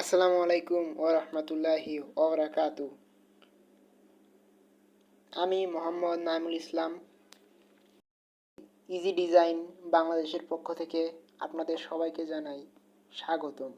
আসসালামু আলাইকুম ওয়া রাহমাতুল্লাহি ওয়া বারাকাতুহু। আমি মোহাম্মদ নাইমুল ইসলাম ইজি ডিজাইন বাংলাদেশের পক্ষ থেকে আপনাদের সবাইকে জানাই স্বাগতম।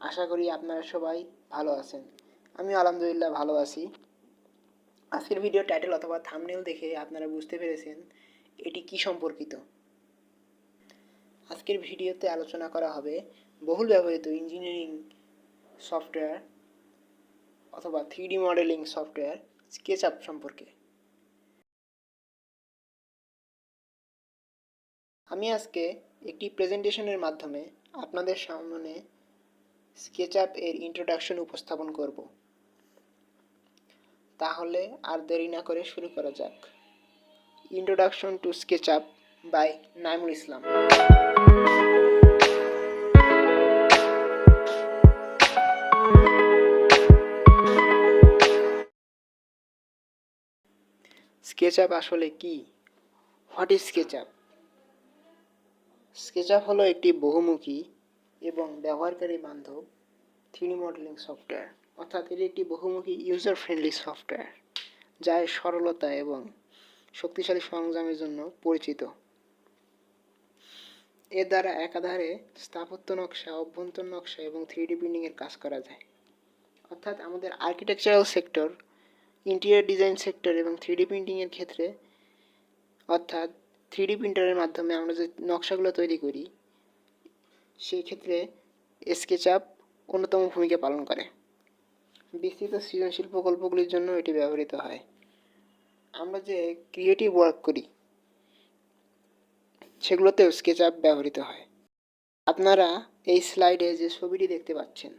আশা করি আপনারা সবাই ভালো আছেন। আমি আলহামদুলিল্লাহ ভালো আছি। আজকের ভিডিও টাইটেল অথবা থাম্বনেল দেখে আপনারা বুঝতে পেরেছেন এটি কি সম্পর্কিত। আজকের ভিডিওতে আলোচনা করা হবে বহুল ব্যবহৃত ইঞ্জিনিয়ারিং সফটওয়্যার অথবা 3D মডেলিং সফটওয়্যার স্কেচআপ সম্পর্কে। আমি আজকে একটি প্রেজেন্টেশনের মাধ্যমে আপনাদের সামনে স্কেচআপ এর ইন্ট্রোডাকশন উপস্থাপন করব। তাহলে আর দেরি না করে শুরু করা যাক। Introduction to SketchUp by Naimul Islam. SketchUp আসলে কি? What is SketchUp? স্কেচআপ হলো একটি বহুমুখী এবং ব্যবহারকারী বান্ধব 3D মডেলিং সফটওয়্যার, অর্থাৎ এটি একটি বহুমুখী ইউজার ফ্রেন্ডলি সফটওয়্যার যা সরলতা এবং শক্তিশালী সরঞ্জামের জন্য পরিচিত। এর দ্বারা একাধারে স্থাপত্য নকশা, অভ্যন্তর নকশা এবং 3D প্রিন্টিংয়ের কাজ করা যায়। অর্থাৎ আমাদের architectural sector, interior design sector এবং 3D প্রিন্টিংয়ের ক্ষেত্রে, অর্থাৎ 3D প্রিন্টারের মাধ্যমে আমরা যে নকশাগুলো তৈরি করি সেই ক্ষেত্রে স্কেচআপ অন্যতম ভূমিকা পালন করে। বিস্তৃত সৃজনশীল প্রকল্পগুলির জন্য এটি ব্যবহৃত হয়। আমরা যে ক্রিয়েটিভ ওয়ার্ক করি সেগুলোতেও স্কেচআপ ব্যবহৃত হয়। আপনারা এই স্লাইডে যে ছবিটি দেখতে পাচ্ছেন,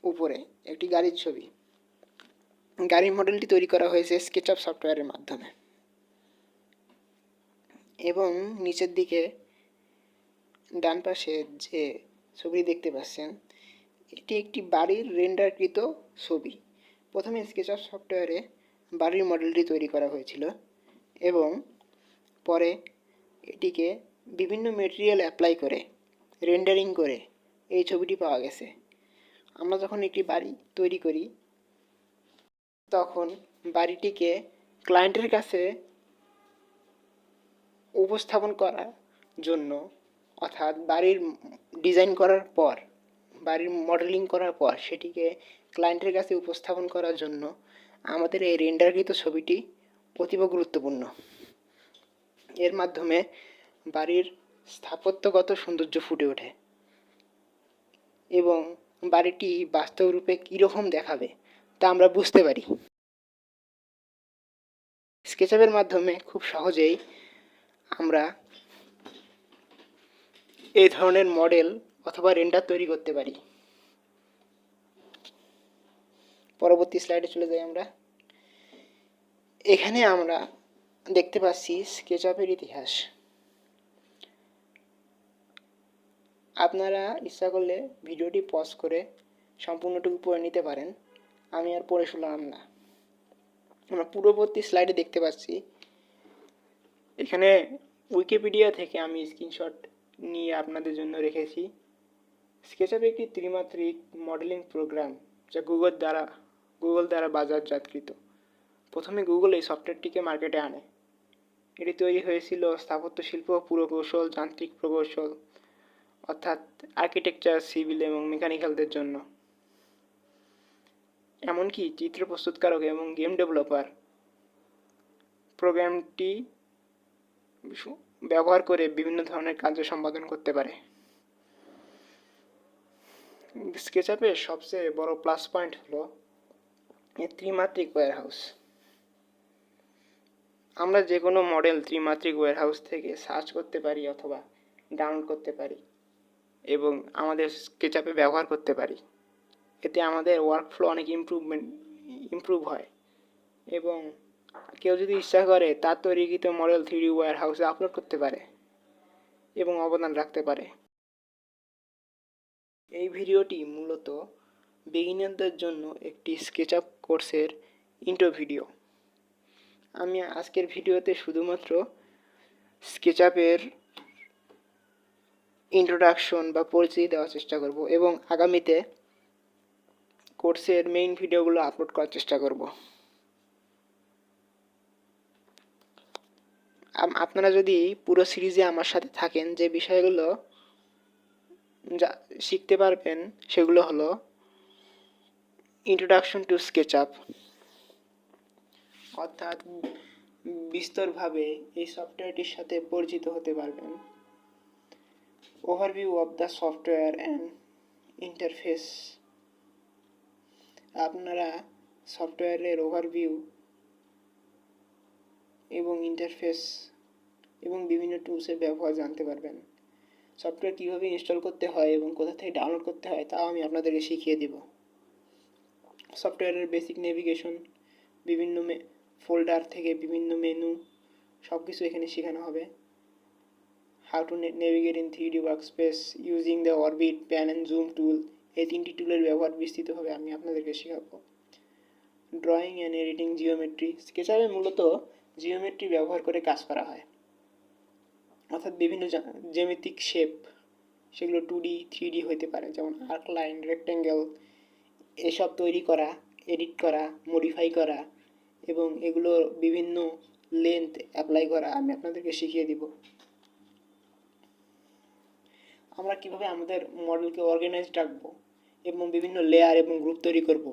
উপরে একটি গাড়ির ছবি। গাড়ির মডেলটি তৈরি করা হয়েছে স্কেচআপ সফটওয়্যারের মাধ্যমে এবং নিচের দিকে ডান পাশে যে ছবি দেখতে পাচ্ছেন এটি একটি বাড়ির রেন্ডারকৃত ছবি। প্রথমে স্কেচআপ সফটওয়্যারে বাড়ির মডেলটি তৈরি করা হয়েছিল এবং পরে এটিকে বিভিন্ন মেটেরিয়াল অ্যাপ্লাই করে রেন্ডারিং করে এই ছবিটি পাওয়া গেছে। আমরা যখন একটি বাড়ি তৈরি করি তখন বাড়িটিকে ক্লায়েন্টের কাছে উপস্থাপন করার জন্য, অর্থাৎ বাড়ির ডিজাইন করার পর, বাড়ির মডেলিং করার পর সেটিকে ক্লায়েন্টের কাছে উপস্থাপন করার জন্য আমাদের এই রেন্ডারকৃত ছবিটি অতীব গুরুত্বপূর্ণ। এর মাধ্যমে বাড়ির স্থাপত্যগত সৌন্দর্য ফুটে ওঠে এবং বাড়িটি বাস্তব রূপে কীরকম দেখাবে তা আমরা বুঝতে পারি। স্কেচআপের মাধ্যমে খুব সহজেই আমরা এই ধরনের মডেল অথবা রেন্ডার তৈরি করতে পারি। পরবর্তী স্লাইডে চলে যাই আমরা। এখানে আমরা দেখতে পাচ্ছি স্কেচআপের ইতিহাস। আপনারা ইচ্ছা করলে ভিডিওটি পজ করে সম্পূর্ণটুকু পড়ে নিতে পারেন, আমি আর পড়ে শুনলাম না। আমরা পূর্ববর্তী স্লাইডে দেখতে পাচ্ছি, এখানে উইকিপিডিয়া থেকে আমি স্ক্রিনশট নিয়ে আপনাদের জন্য রেখেছি। স্কেচআপ একটি ত্রিমাত্রিক মডেলিং প্রোগ্রাম যা গুগল দ্বারা বাজারজাতকৃত। প্রথমে গুগল এই সফটওয়্যারটিকে মার্কেটে আনে। এটি তৈরি হয়েছিল স্থাপত্য শিল্প, পুরকৌশল, যান্ত্রিক প্রকৌশল, অর্থাৎ আর্কিটেকচার, সিভিল এবং মেকানিক্যালদের জন্য। এমনকি চিত্র প্রস্তুতকারক এবং গেম ডেভেলপার প্রোগ্রামটি ব্যবহার করে বিভিন্ন ধরনের কার্য সম্পাদন করতে পারে। স্কেচআপের সবচেয়ে বড় প্লাস পয়েন্ট হলো এর ত্রিমাত্রিক ওয়্যারহাউস। আমরা যে কোনো মডেল ত্রিমাত্রিক ওয়্যারহাউস থেকে সার্চ করতে পারি অথবা ডাউনলোড করতে পারি এবং আমাদের স্কেচআপে ব্যবহার করতে পারি। এতে আমাদের ওয়ার্কফ্লো অনেক ইমপ্রুভ হয় এবং কেউ যদি ইচ্ছা করে তার তৈরিকৃত মডেল 3D ওয়্যারহাউসে আপলোড করতে পারে এবং অবদান রাখতে পারে। এই ভিডিওটি মূলত বিগিনারদের জন্য একটি স্কেচআপ কোর্সের ইন্ট্রো ভিডিও। আমি আজকের ভিডিওতে শুধুমাত্র স্কেচআপের ইন্ট্রোডাকশন বা পরিচিতি দেওয়ার চেষ্টা করব এবং আগামীতে কোর্সের মেইন ভিডিওগুলো আপলোড করার চেষ্টা করব। আপনারা যদি পুরো সিরিজে আমার সাথে থাকেন, যে বিষয়গুলো যা শিখতে পারবেন সেগুলো হলো ইন্ট্রোডাকশন টু স্কেচআপ, অর্থাৎ বিস্তরভাবে এই সফটওয়্যারটির সাথে পরিচিত হতে পারবেন। Overview of the software and interface, আপনারা সফটওয়্যারের ওভারভিউ এবং ইন্টারফেস এবং বিভিন্ন টুলসের ব্যবহার জানতে পারবেন। সফটওয়্যার কীভাবে ইনস্টল করতে হয় এবং কোথা থেকে ডাউনলোড করতে হয় তাও আমি আপনাদেরকে শিখিয়ে দেব। সফটওয়্যারের বেসিক নেভিগেশন, বিভিন্ন ফোল্ডার থেকে বিভিন্ন মেনু, সব কিছু এখানে শেখানো হবে। How to navigate in 3D workspace using the orbit, pan and zoom টুল, এই তিনটি টুলের ব্যবহার বিস্তৃতভাবে আমি আপনাদেরকে শেখাবো। ড্রয়িং অ্যান্ড এডিটিং জিওমেট্রি, স্কেচআপে মূলত জিওমেট্রি ব্যবহার করে কাজ করা হয়, অর্থাৎ বিভিন্ন জ্যামিতিক শেপ, সেগুলো 2D 3D হতে পারে, যেমন আর্ক লাইন, রেক্ট্যাঙ্গেল, এসব তৈরি করা, এডিট করা, মডিফাই করা এবং এগুলো বিভিন্ন লেন্থ অ্যাপ্লাই করা আমি আপনাদেরকে শিখিয়ে দিব। আমরা কিভাবে আমাদের মডেলকে অর্গানাইজড রাখবো এবং বিভিন্ন লেয়ার এবং গ্রুপ তৈরি করব,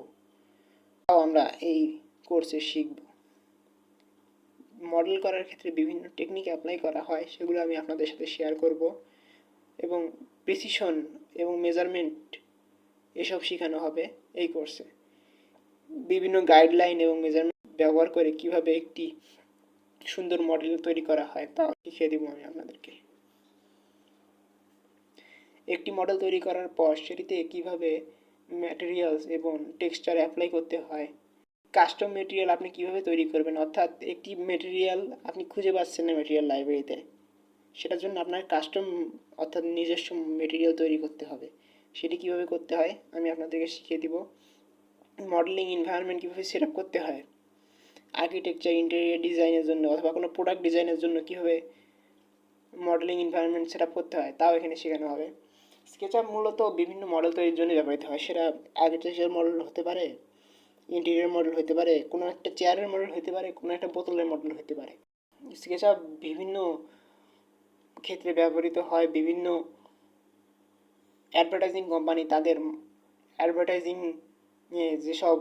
তাও আমরা এই কোর্সে শিখব। মডেল করার ক্ষেত্রে বিভিন্ন টেকনিক অ্যাপ্লাই করা হয়, সেগুলো আমি আপনাদের সাথে শেয়ার করব এবং প্রিসিশন এবং মেজারমেন্ট এসব শেখানো হবে এই কোর্সে। বিভিন্ন গাইডলাইন এবং মেজারমেন্ট ব্যবহার করে কিভাবে একটি সুন্দর মডেল তৈরি করা হয় তাও শিখিয়ে দেবো আমি আপনাদেরকে। একটি মডেল তৈরি করার পর সেটিতে কিভাবে ম্যাটেরিয়ালস এবং টেক্সচার অ্যাপ্লাই করতে হয়, কাস্টম মেটেরিয়াল আপনি কিভাবে তৈরি করবেন, অর্থাৎ একটি মেটেরিয়াল আপনি খুঁজে পাচ্ছেন না মেটেরিয়াল লাইব্রেরিতে, সেটার জন্য আপনার কাস্টম অর্থাৎ নিজস্ব মেটেরিয়াল তৈরি করতে হবে, সেটি কিভাবে করতে হয় আমি আপনাদেরকে শিখিয়ে দিব। মডেলিং এনভায়রনমেন্ট কীভাবে সেট আপ করতে হয়, আর্কিটেকচার ইন্টেরিয়র ডিজাইনের জন্য অথবা কোনো প্রোডাক্ট ডিজাইনের জন্য কীভাবে মডেলিং এনভায়রনমেন্ট সেট আপ করতে হয় তাও এখানে শেখানো হবে। স্কেচআপ মূলত বিভিন্ন মডেল তৈরির জন্য ব্যবহৃত হয়, সেটা আর্কিটেকচার মডেল হতে পারে, ইন্টেরিয়র মডেল হতে পারে, কোনো একটা চেয়ারের মডেল হতে পারে, কোনো একটা বোতলের মডেল হতে পারে। স্কেচআপ বিভিন্ন ক্ষেত্রে ব্যবহৃত হয়। বিভিন্ন অ্যাডভার্টাইজিং কোম্পানি তাদের অ্যাডভার্টাইজিংয়ে যেসব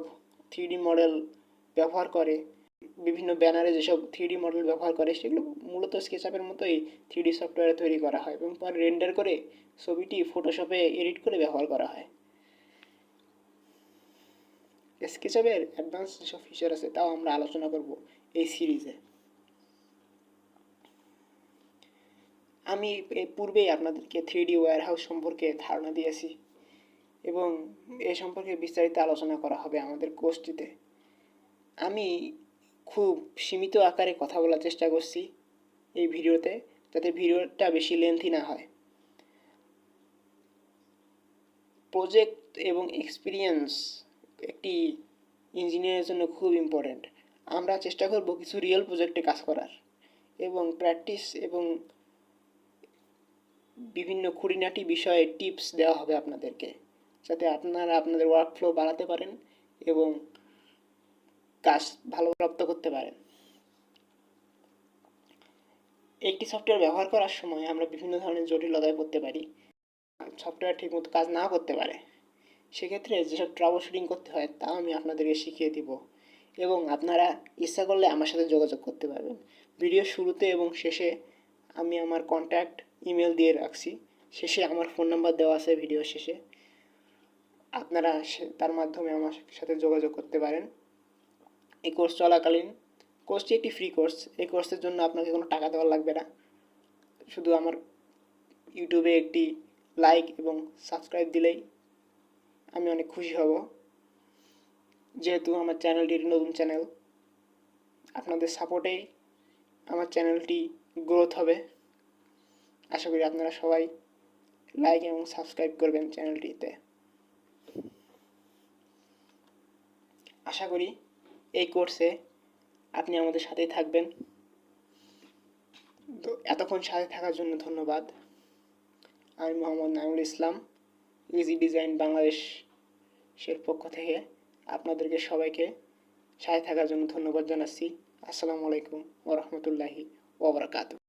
3D মডেল ব্যবহার করে, বিভিন্ন ব্যানারে যেসব 3D মডেল ব্যবহার করে, সেগুলো মূলত স্কেচআপের মতোই 3D সফটওয়্যারে তৈরি করা হয় এবং পরে রেন্ডার করে ছবিটি ফটোশপে এডিট করে ব্যবহার করা হয়। স্কেচআপের অ্যাডভান্স যেসব ফিচার আছে তাও আমরা আলোচনা করব এই সিরিজে। আমি পূর্বেই আপনাদেরকে 3D ওয়্যারহাউস সম্পর্কে ধারণা দিয়েছি এবং এ সম্পর্কে বিস্তারিত আলোচনা করা হবে আমাদের কোর্সটিতে। আমি খুব সীমিত আকারে কথা বলার চেষ্টা করছি এই ভিডিওতে, যাতে ভিডিওটা বেশি লেন্থি না হয়। প্রজেক্ট এবং এক্সপিরিয়েন্স একটি ইঞ্জিনিয়ারের জন্য খুব ইম্পর্ট্যান্ট। আমরা চেষ্টা করব কিছু রিয়েল প্রজেক্টে কাজ করার এবং প্র্যাকটিস এবং বিভিন্ন খুঁটিনাটি বিষয়ে টিপস দেওয়া হবে আপনাদেরকে, যাতে আপনারা আপনাদের ওয়ার্কফ্লো বাড়াতে পারেন এবং কাজ ভালো প্রাপ্ত করতে পারেন। একটি সফটওয়্যার ব্যবহার করার সময় আমরা বিভিন্ন ধরনের জটিলতায় পড়তে পারি, সফটওয়্যার ঠিকমতো কাজ না করতে পারে, সেক্ষেত্রে যেসব ট্রাবল শুটিং করতে হয় তা আমি আপনাদেরকে শিখিয়ে দিব এবং আপনারা ইচ্ছা করলে আমার সাথে যোগাযোগ করতে পারবেন। ভিডিও শুরুতে এবং শেষে আমি আমার কন্ট্যাক্ট ইমেল দিয়ে রাখছি, শেষে আমার ফোন নাম্বার দেওয়া আছে ভিডিও শেষে, আপনারা তার মাধ্যমে আমার সাথে যোগাযোগ করতে পারেন। এই কোর্স চলাকালীন, কোর্সটি একটি ফ্রি কোর্স, এই কোর্সের জন্য আপনাকে কোনো টাকা দেওয়া লাগবে না, শুধু আমার ইউটিউবে একটি লাইক এবং সাবস্ক্রাইব দিলেই আমি অনেক খুশি হব, যেহেতু আমার চ্যানেলটির নতুন চ্যানেল। আপনাদের সাপোর্টেই আমার চ্যানেলটি গ্রোথ হবে। আশা করি আপনারা সবাই লাইক এবং সাবস্ক্রাইব করবেন চ্যানেলটিতে। আশা করি এই কোর্সে আপনি আমাদের সাথেই থাকবেন। তো এতক্ষণ সাথে থাকার জন্য ধন্যবাদ। আমি মোহাম্মদ নাইমুল ইসলাম, ইজি ডিজাইন বাংলাদেশ সের পক্ষ থেকে আপনাদেরকে সবাইকে সাথে থাকার জন্য ধন্যবাদ জানাচ্ছি। আসসালামু আলাইকুম ওয়া রাহমাতুল্লাহি ওয়া বারাকাতুহু।